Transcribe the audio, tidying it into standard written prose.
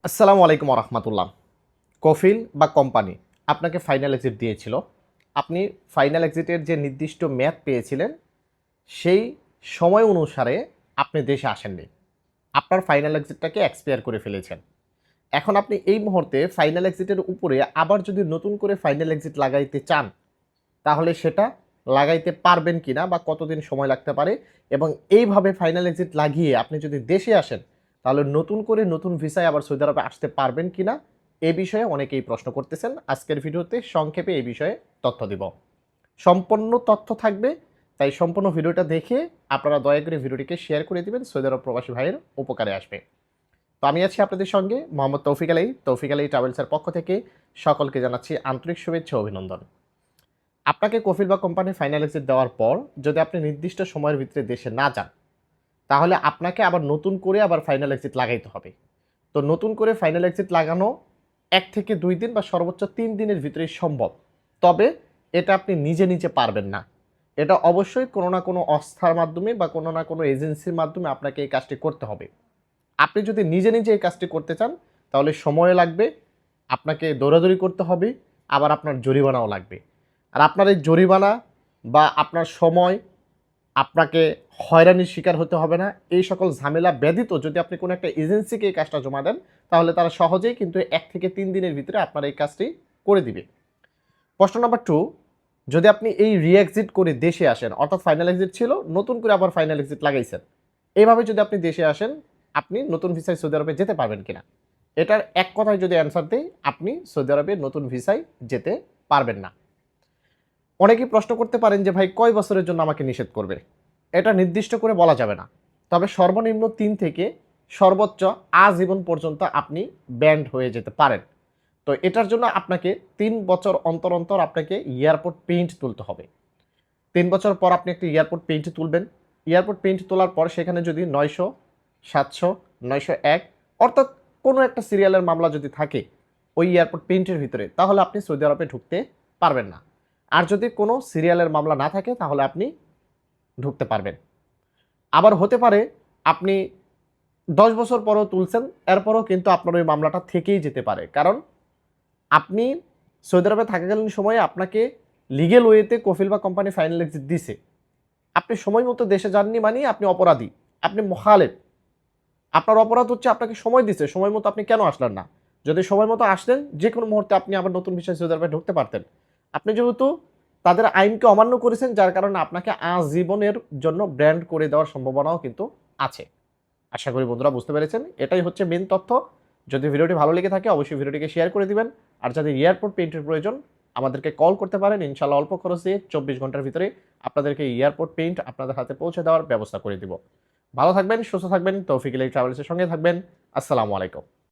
আসসালামু আলাইকুম রহমতুল্লাহ। কফিল বা কোম্পানি আপনাকে ফাইনাল এক্সিট দিয়েছিল। আপনি ফাইনাল এক্সিটের যে নির্দিষ্ট মেয়াদ পেয়েছিলেন, সেই সময় অনুসারে আপনি দেশে আসেননি। আপনার ফাইনাল এক্সিটটাকে এক্সপায়ার করে ফেলেছেন। এখন আপনি এই মুহূর্তে ফাইনাল এক্সিটের উপরে আবার যদি নতুন করে ফাইনাল এক্সিট লাগাইতে চান, তাহলে সেটা লাগাইতে পারবেন কিনা বা কতদিন সময় লাগতে পারে, এবং এইভাবে ফাইনাল এক্সিট লাগিয়ে আপনি যদি দেশে আসেন, তাহলে নতুন করে নতুন ভিসায় আবার সৌদি আরবে আসতে পারবেন কিনা, এ বিষয়ে অনেকেই প্রশ্ন করতেছেন। আজকের ভিডিওতে সংক্ষেপে এই বিষয়ে তথ্য দিব। সম্পূর্ণ তথ্য থাকবে, তাই সম্পূর্ণ ভিডিওটা দেখে আপনারা দয়া করে ভিডিওটিকে শেয়ার করে দিবেন, সৌদি আরব প্রবাসী ভাইয়ের উপকারে আসবে। তো আমি আছি আপনাদের সঙ্গে মোহাম্মদ তৌফিক আলী ট্রাভেলসের পক্ষ থেকে সকলকে জানাচ্ছি আন্তরিক শুভেচ্ছা ও অভিনন্দন। আপনাকে কফিল বা কোম্পানি ফাইনাল এক্সিট দেওয়ার পর যদি আপনি নির্দিষ্ট সময়ের ভিতরে দেশে না যান, তাহলে আপনাকে আবার নতুন করে আবার ফাইনাল এক্সিট লাগাইতে হবে। তো নতুন করে ফাইনাল এক্সিট লাগানো 1 থেকে 2 দিন বা সর্বোচ্চ 3 দিনের ভিতরেই সম্ভব। তবে এটা আপনি নিজে নিজে পারবেন না। এটা অবশ্যই কোনো না কোনো সংস্থার মাধ্যমে বা কোনো না কোনো এজেন্সির মাধ্যমে আপনাকে এই কাজটি করতে হবে। আপনি যদি নিজে নিজে এই কাজটি করতে চান, তাহলে সময় লাগবে, আপনাকে দৌড়াদৌড়ি করতে হবে, আবার আপনার জরিমানাও লাগবে। আর আপনার এই জরিমানা বা আপনার সময়, আপনাকে হয়রানির শিকার হতে হবে না। এই সকল ঝামেলা ব্যতীত যদি আপনি কোনো একটা এজেন্সিকে এই কাজটা জমা দেন, তাহলে তারা সহজেই কিন্তু 1 থেকে 3 দিনের ভিতরে আপনার এই কাজটি করে দিবে। প্রশ্ন নাম্বার 2, যদি আপনি এই রি-এক্সিট করে দেশে আসেন, অর্থাৎ ফাইনাল এক্সিট ছিল, নতুন করে আবার ফাইনাল এক্সিট লাগাইছেন। এভাবে যদি আপনি দেশে আসেন, আপনি নতুন ভিসায় সৌদি আরবে যেতে পারবেন কিনা? এটার এক কথায় যদি অ্যান্সার দেই, আপনি সৌদি আরবে নতুন ভিসায় যেতে পারবেন না। অনেকেই প্রশ্ন করতে পারেন যে ভাই, কয় বছরের জন্য আমাকে নিষেধ করবে? এটা নির্দিষ্ট করে বলা যাবে না। তবে সর্বনিম্ন 3 থেকে সর্বোচ্চ আজীবন পর্যন্ত আপনি ব্যান্ড হয়ে যেতে পারেন। তো এটার জন্য আপনাকে 3 বছর অন্তর অন্তর আপনাকে এয়ারপোর্ট পেইন্ট তুলতে হবে। 3 বছর পর আপনি একটা এয়ারপোর্ট পেইন্ট তুলবেন। এয়ারপোর্ট পেইন্ট তোলার পর সেখানে যদি 900, 700, 901 অর্থাৎ কোনো একটা সিরিয়ালের মামলা যদি থাকে ওই এয়ারপোর্ট পেইন্টের ভিতরে, তাহলে আপনি সৌদি আরবে ঢুকতে পারবেন না। আর যদি কোনো সিরিয়ালের মামলা না থাকে, তাহলে আপনি ঢুকতে পারবেন। আবার হতে পারে আপনি 10 বছর পরেও তুলছেন, এরপরও কিন্তু আপনার ওই মামলাটা থেকেই যেতে পারে। কারণ আপনি সৌদি আরবে থাকাকালীন সময়ে আপনাকে লিগ্যাল ওয়েতে কফিল বা কোম্পানি ফাইনাল এক্সিট দিছে। আপনি সময় মতো দেশে যাননি মানে আপনি অপরাধী, আপনি মুখালেফ। আপনার অপরাধ হচ্ছে আপনাকে সময় দিছে, সময় মতো আপনি কেন আসলেন না? যদি সময় মতো আসলেন, যে কোনো মুহূর্তে আপনি আবার নতুন বিষয়ে সৌদি আরবে ঢুকতে পারতেন। আপনি যেহেতু তাদের আইনকে অমান্য করেছেন, যার কারণে আপনাকে আজীবনের জন্য ব্র্যান্ড করে দেওয়ার সম্ভাবনাও কিন্তু আছে। আশা করি বন্ধুরা বুঝতে পেরেছেন। এটাই হচ্ছে মেন তথ্য। যদি ভিডিওটি ভালো লেগে থাকে, অবশ্যই ভিডিওটিকে শেয়ার করে দিবেন। আর যাদের এয়ারপোর্ট পেইন্টের প্রয়োজন, আমাদেরকে কল করতে পারেন। ইনশাআল্লাহ অল্প খরচে 24 ঘন্টার ভিতরে আপনাদেরকে এয়ারপোর্ট পেইন্ট আপনাদের হাতে পৌঁছে দেওয়ার ব্যবস্থা করে দিব। ভালো থাকবেন, সুস্থ থাকবেন, তৌফিক আলী ট্রাভেলসের সঙ্গে থাকবেন। আসসালামু আলাইকুম।